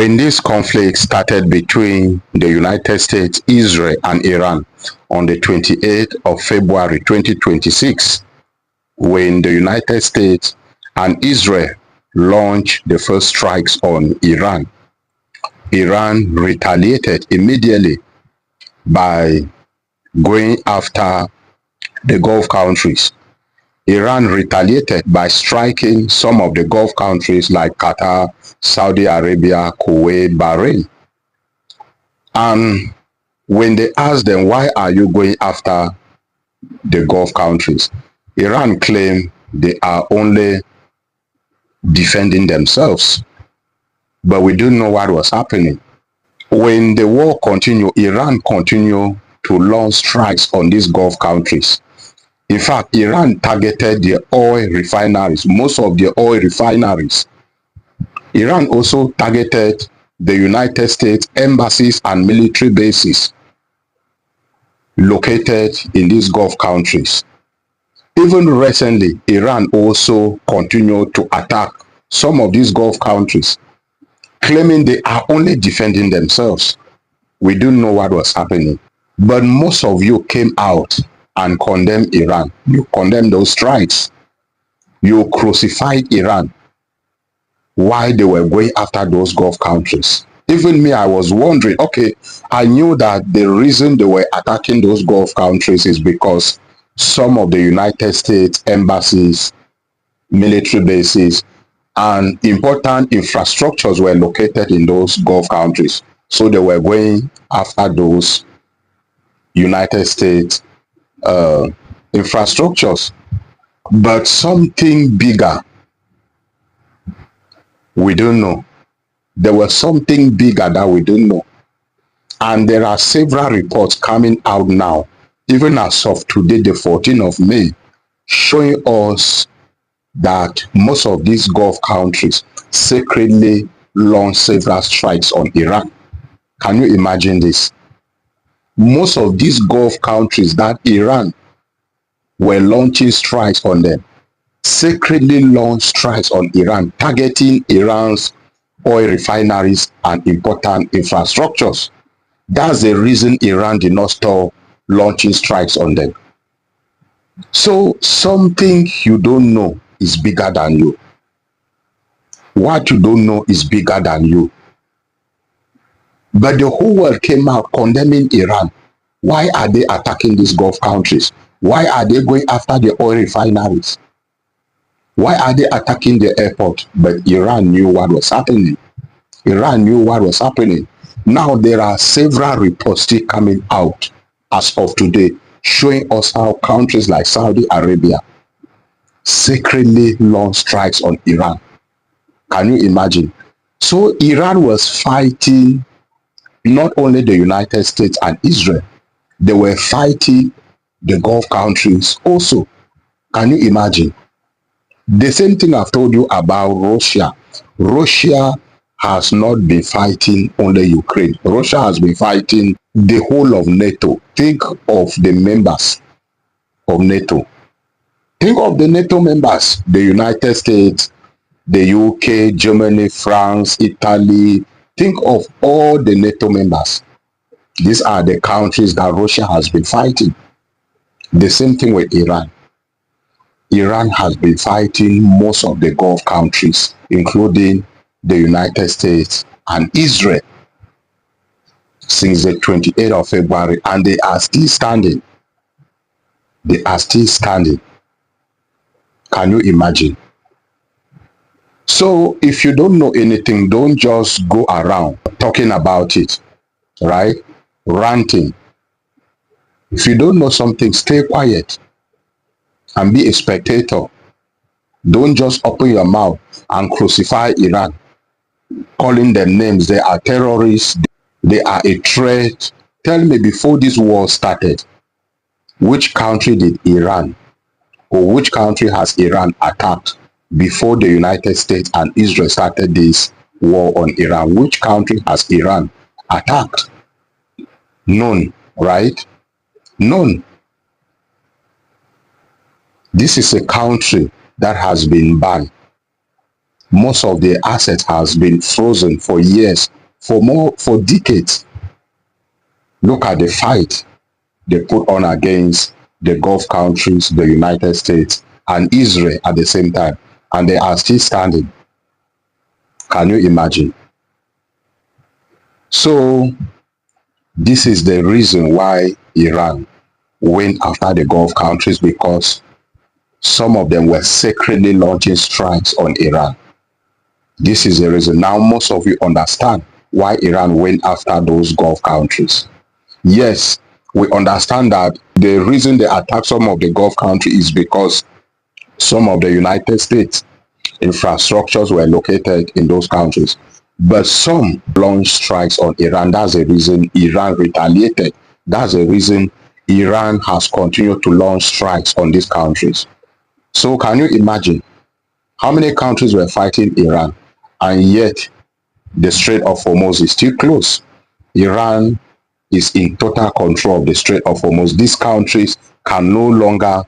When this conflict started between the United States, Israel, and Iran on the 28th of February 2026, when the United States and Israel launched the first strikes on Iran, Iran retaliated immediately by going after the Gulf countries. Iran retaliated by striking some of the Gulf countries like Qatar, Saudi Arabia, Kuwait, Bahrain. And when they asked them, why are you going after the Gulf countries? Iran claimed they are only defending themselves. But we don't know what was happening. When the war continued, Iran continued to launch strikes on these Gulf countries. In fact, Iran targeted the oil refineries, most of the oil refineries. Iran also targeted the United States embassies and military bases located in these Gulf countries. Even recently, Iran also continued to attack some of these Gulf countries, claiming they are only defending themselves. We don't know what was happening. But most of you came out and condemned Iran. You condemned those strikes. You crucified Iran while they were going after those Gulf countries. Even me, I was wondering, okay, I knew that the reason they were attacking those Gulf countries is because some of the United States embassies, military bases, and important infrastructures were located in those Gulf countries. So they were going after those United States infrastructures. But something bigger, we don't know. There was something bigger that we don't know. And there are several reports coming out now, even as of today, the 14th of May, showing us that most of these Gulf countries secretly launched several strikes on Iran. Can you imagine this? Most of these Gulf countries that Iran were launching strikes on them, secretly launched strikes on Iran, targeting Iran's oil refineries and important infrastructures. That's the reason Iran did not stop launching strikes on them. So something you don't know is bigger than you. What you don't know is bigger than you. But the whole world came out condemning Iran. Why are they attacking these Gulf countries? Why are they going after the oil refineries? Why are they attacking the airport? But Iran knew what was happening. Iran knew what was happening. Now there are several reports still coming out as of today, showing us how countries like Saudi Arabia secretly launched strikes on Iran. Can you imagine? So Iran was fighting not only the United States and Israel, they were fighting the Gulf countries also. Can you imagine? The same thing I've told you about Russia. Russia has not been fighting only Ukraine. Russia has been fighting the whole of NATO. Think of the members of NATO. Think of the NATO members, the United States, the UK, Germany, France, Italy. Think of all the NATO members. These are the countries that Russia has been fighting. The same thing with Iran. Iran has been fighting most of the Gulf countries, including the United States and Israel, since the 28th of February, and they are still standing. They are still standing. Can you imagine? So if you don't know anything, don't just go around talking about it, right? Ranting. If you don't know something, stay quiet and be a spectator. Don't just open your mouth and crucify Iran, calling them names. They are terrorists. They are a threat. Tell me, before this war started, which country did Iran, or which country has Iran attacked before the United States and Israel started this war on Iran? Which country has Iran attacked? None, right? None. This is a country that has been banned. Most of their assets has been frozen for years, for decades. Look at the fight they put on against the Gulf countries, the United States, and Israel at the same time, and they are still standing. Can you imagine? So this is the reason why Iran went after the Gulf countries, because some of them were secretly launching strikes on Iran. This is the reason. Now most of you understand why Iran went after those Gulf countries. Yes, we understand that the reason they attacked some of the Gulf countries is because some of the United States infrastructures were located in those countries. But some launched strikes on Iran. That's the reason Iran retaliated. That's the reason Iran has continued to launch strikes on these countries. So can you imagine how many countries were fighting Iran, and yet the Strait of Hormuz is still closed? Iran is in total control of the Strait of Hormuz. These countries can no longer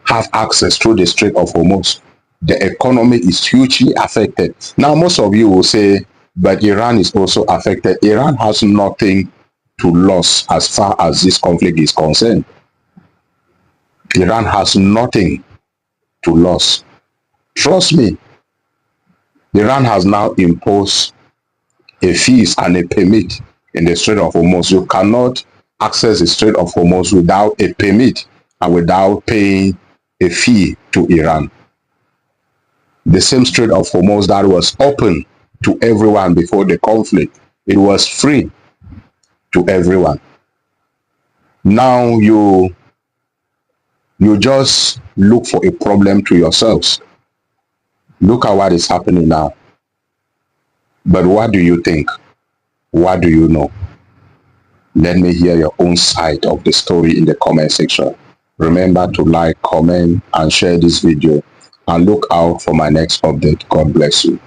have access through the Strait of Hormuz. The economy is hugely affected. Now, most of you will say, but Iran is also affected. Iran has nothing to lose as far as this conflict is concerned. Iran has nothing to lose. Trust me, Iran has now imposed a fees and a permit in the Strait of Hormuz. You cannot access the Strait of Hormuz without a permit and without paying a fee to Iran. The same Strait of Hormuz that was open to everyone before the conflict, it was free to everyone. Now you just look for a problem to yourselves. Look at what is happening now. But what do you think? What do you know? Let me hear your own side of the story in the comment section. Remember to like, comment, and share this video. And look out for my next update. God bless you.